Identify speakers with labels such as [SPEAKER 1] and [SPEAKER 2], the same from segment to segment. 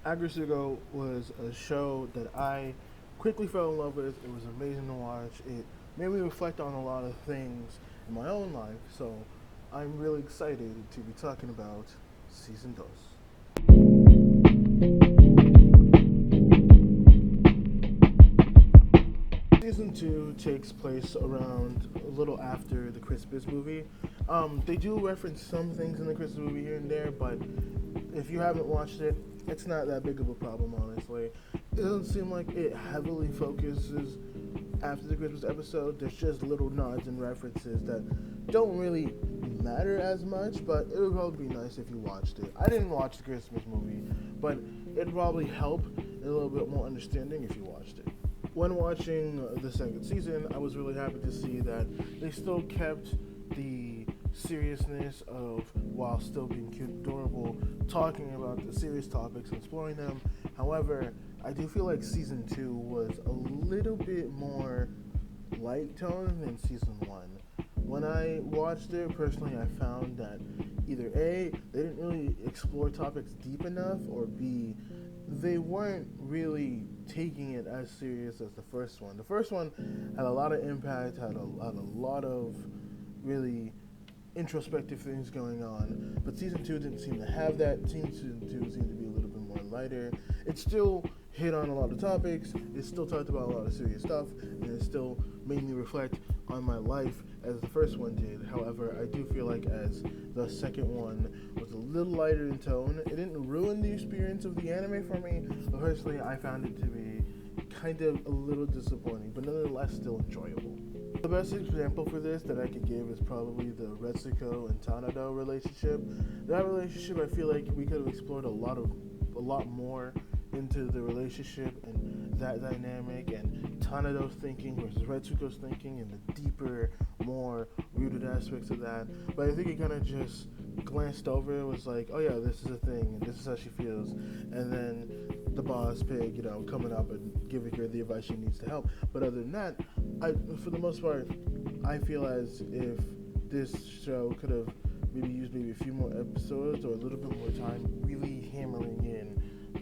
[SPEAKER 1] Aggrestuko was a show that I quickly fell in love with. It was amazing to watch. It made me reflect on a lot of things in my own life. So I'm really excited to be talking about season dos. Season two takes place around a little after the Christmas movie. They do reference some things in the Christmas movie here and there, but if you haven't watched it, it's not that big of a problem, honestly. It doesn't seem like it heavily focuses after the Christmas episode. There's just little nods and references that don't really matter as much, but it would probably be nice if you watched it. I didn't watch the Christmas movie, but it'd probably help a little bit more understanding if you watched it. When watching the second season, I was really happy to see that they still kept the seriousness of, while still being cute and adorable, talking about the serious topics and exploring them. However, I do feel like season two was a little bit more light tone than season one. When I watched it, personally, I found that either A, they didn't really explore topics deep enough, or B, they weren't really taking it as serious as the first one. The first one had a lot of impact, had a lot of really introspective things going on, but season two didn't seem to have that. Season two seemed to be a little bit more lighter. It still hit on a lot of topics. It still talked about a lot of serious stuff, and it still made me reflect on my life as the first one did. However, I do feel like as the second one was a little lighter in tone, it didn't ruin the experience of the anime for me, but personally I found it to be kind of a little disappointing, but nonetheless still enjoyable. The best example for this that I could give is probably the Retsuko and Tanado relationship. That relationship, I feel like we could have explored a lot more into the relationship and that dynamic and Tanado's thinking versus Retsuko's thinking and the deeper, more rooted aspects of that. But I think it kind of just glanced over. It was like, oh yeah, this is a thing and this is how she feels, and then the boss pig, coming up and giving her the advice she needs to help. But other than that, for the most part, I feel as if this show could have maybe a few more episodes or a little bit more time really hammering in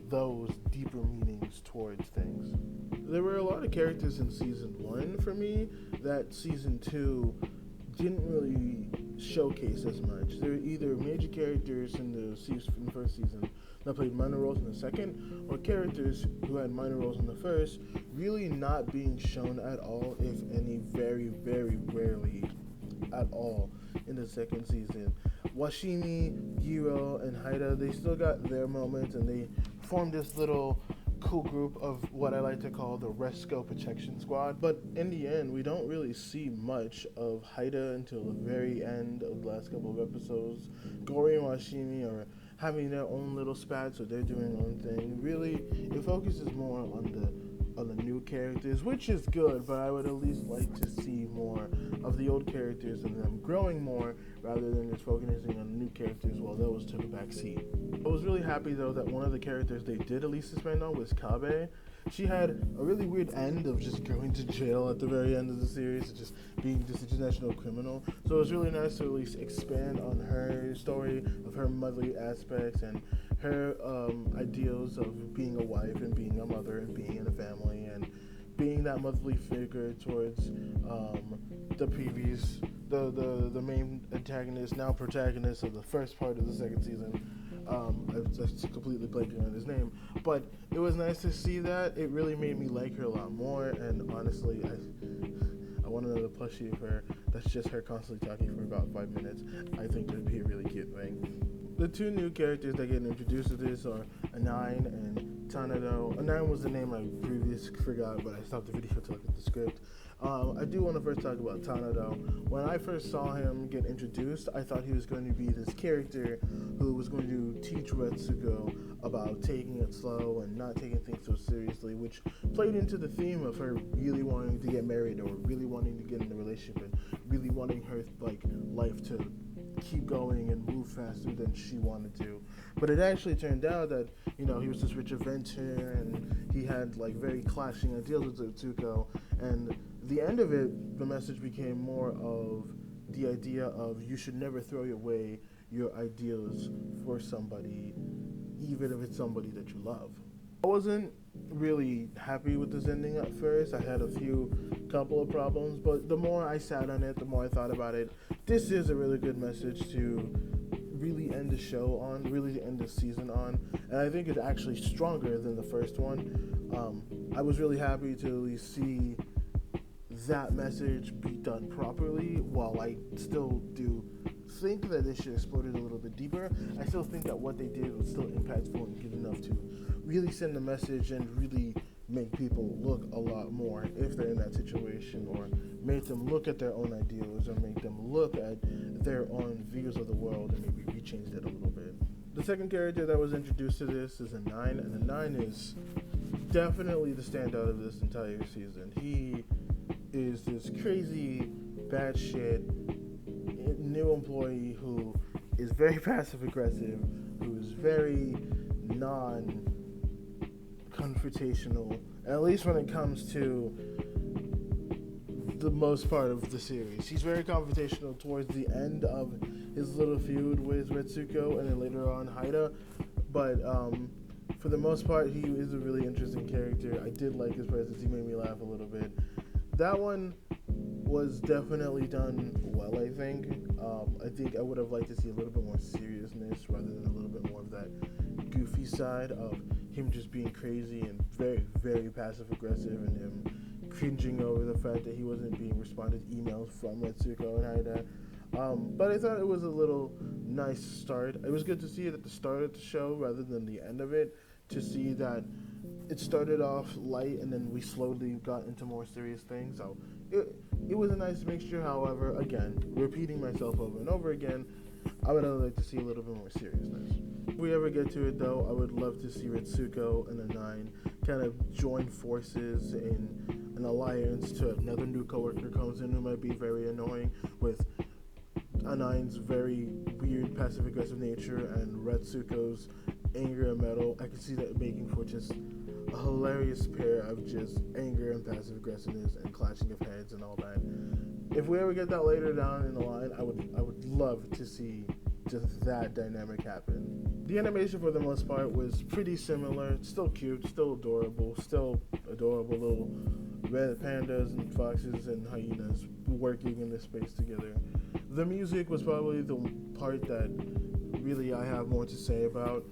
[SPEAKER 1] those deeper meanings towards things. There were a lot of characters in season one for me that season two didn't really showcase as much. There were either major characters in the first season that played minor roles in the second, or characters who had minor roles in the first, really not being shown at all, if any, very, very rarely at all in the second season. Washimi, Giro, and Haida, they still got their moments, and they formed this little cool group of what I like to call the Resco Protection Squad. But in the end, we don't really see much of Haida until the very end of the last couple of episodes. Gori and Washimi are having their own little spats, so they're doing their own thing. Really, it focuses more on the new characters, which is good, but I would at least like to see more of the old characters and them growing more rather than just focusing on the new characters while those took a back seat. I was really happy though that one of the characters they did at least expand on was Kabe. She had a really weird end of just going to jail at the very end of the series, just being this international criminal. So it was really nice to at least expand on her story of her motherly aspects and her ideals of being a wife and being a mother and being in a family and being that motherly figure towards the previous, the main antagonist, now protagonist of the first part of the second season. I was just completely blanking on his name, but it was nice to see that. It really made me like her a lot more, and honestly, I want another plushie of her that's just her constantly talking for about 5 minutes. I think that'd be a really cute thing. The two new characters that get introduced to this are Anine and Tanado. Anine was the name I previously forgot, but I stopped the video to look at the script. I do want to first talk about Tanado. When I first saw him get introduced, I thought he was going to be this character who was going to teach Retsuko about taking it slow and not taking things so seriously, which played into the theme of her really wanting to get married or really wanting to get in a relationship and really wanting her life to keep going and move faster than she wanted to. But it actually turned out that, he was this rich inventor and he had very clashing ideals with Retsuko, and the end of it, the message became more of the idea of you should never throw away your ideals for somebody, even if it's somebody that you love. I wasn't really happy with this ending at first. I had a couple of problems, but the more I sat on it, the more I thought about it. This is a really good message to really end the show on, really to end the season on, and I think it's actually stronger than the first one. I was really happy to at least see that message be done properly. While I still do think that they should explore it a little bit deeper, I still think that what they did was still impactful and good enough to really send a message and really make people look a lot more if they're in that situation, or make them look at their own ideals, or make them look at their own views of the world and maybe rechange it a little bit. The second character that was introduced to this is a 9, and the 9 is definitely the standout of this entire season. He is this crazy, batshit new employee who is very passive aggressive, who is very non-confrontational, at least when it comes to the most part of the series. He's very confrontational towards the end of his little feud with Retsuko and then later on Haida, but for the most part, he is a really interesting character. I did like his presence. He made me laugh a little bit. That one was definitely done well, I think. I think I would have liked to see a little bit more seriousness rather than a little bit more of that goofy side of him just being crazy and very, very passive-aggressive, and him cringing over the fact that he wasn't being responded to emails from Retsuko and Haida. But I thought it was a little nice start. It was good to see it at the start of the show rather than the end of it, to see that it started off light and then we slowly got into more serious things. So it was a nice mixture. However, again, repeating myself over and over again, I would like to see a little bit more seriousness. If we ever get to it, though, I would love to see Retsuko and the 9 kind of join forces in an alliance to another new coworker comes in who might be very annoying, with A9's very weird passive-aggressive nature and Retsuko's anger and metal. I could see that making for just a hilarious pair of just anger and passive aggressiveness and clashing of heads and all that. If we ever get that later down in the line, I would love to see just that dynamic happen. The animation for the most part was pretty similar. It's still cute, still adorable little red pandas and foxes and hyenas working in this space together. The music was probably the part that really I have more to say about.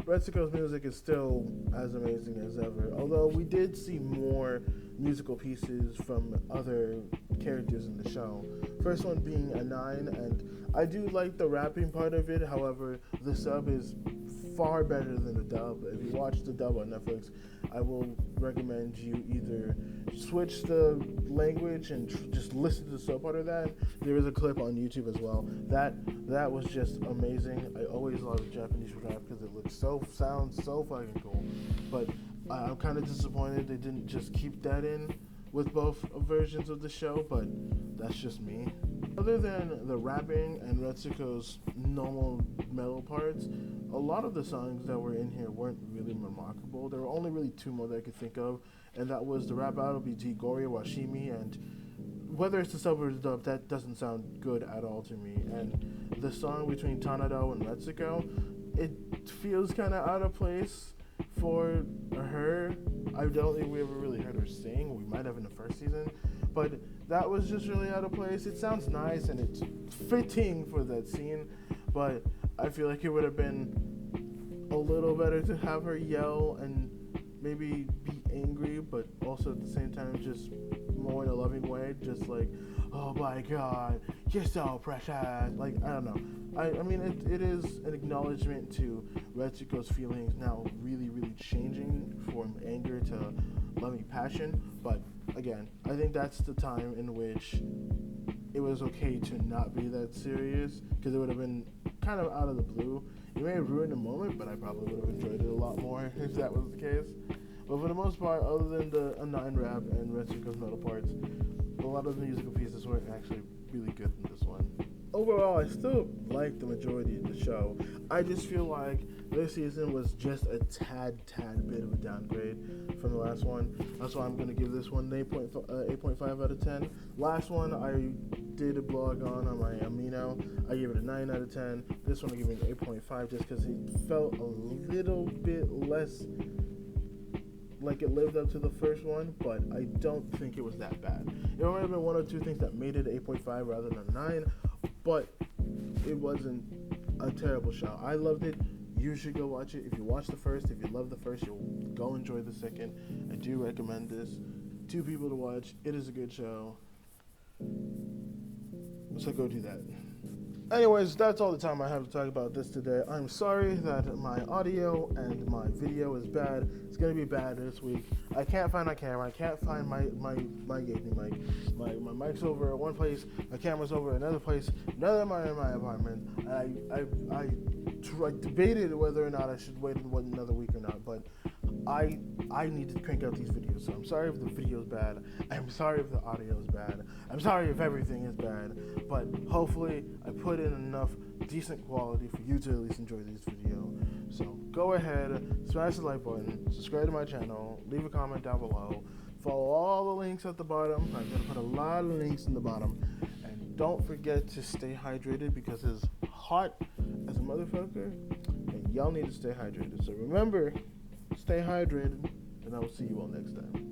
[SPEAKER 1] Retsuko's music is still as amazing as ever, although we did see more musical pieces from other characters in the show. First one being A9, and I do like the rapping part of it. However, the sub is far better than the dub. If you watch the dub on Netflix, I will recommend you either switch the language and just listen to the sub part of that. There is a clip on YouTube as well. That was just amazing. I always love Japanese rap because it sounds so fucking cool. But I'm kind of disappointed they didn't just keep that in with both versions of the show, but that's just me. Other than the rapping and Retsuko's normal metal parts, a lot of the songs that were in here weren't really remarkable. There were only really 2 more that I could think of, and that was the rap battle between Gori Washimi, and whether it's the sub or the dub, that doesn't sound good at all to me. And the song between Tanado and Retsuko, it feels kind of out of place for her. I don't think we ever really heard her sing. We might have in the first season, but that was just really out of place. It sounds nice and it's fitting for that scene, but I feel like it would have been a little better to have her yell and maybe be angry, but also at the same time just more in a loving way, just like, oh my god, you're so precious. Like, I don't know. I mean, it is an acknowledgement to Retsuko's feelings now really, really changing from anger to loving passion. But again, I think that's the time in which it was okay to not be that serious, because it would have been kind of out of the blue. It may have ruined the moment, but I probably would have enjoyed it a lot more if that was the case. But for the most part, other than the A9 rap and Retsuko's metal parts, a lot of the musical pieces weren't actually really good in this one. overall, I still like the majority of the show. I just feel like this season was just a tad bit of a downgrade from the last one. That's why I'm going to give this one an 8.5 out of 10. Last one, I did a blog on my Amino. I gave it a 9 out of 10. This one, I give it an 8.5 just because it felt a little bit less like it lived up to the first one, but I don't think it was that bad. There might have been one or two things that made it 8.5 rather than 9, but it wasn't a terrible show. I loved it. You should go watch it. If you watch the first, if you love the first, you'll go enjoy the second. I do recommend this. 2 people to watch. It is a good show. So go do that. Anyways, that's all the time I have to talk about this today. I'm sorry that my audio and my video is bad. It's going to be bad this week. I can't find my camera. I can't find my Yeti mic. My mic's over at one place. My camera's over at another place. None of them are in my apartment. I debated whether or not I should wait another week or not, but I need to crank out these videos. So I'm sorry if the video is bad. I'm sorry if the audio is bad. I'm sorry if everything is bad. But hopefully I put in enough decent quality for you to at least enjoy this video. So go ahead, smash the like button, subscribe to my channel, leave a comment down below, follow all the links at the bottom. I'm going to put a lot of links in the bottom. And don't forget to stay hydrated because it's hot as a motherfucker. And y'all need to stay hydrated. So remember, stay hydrated, and I will see you all next time.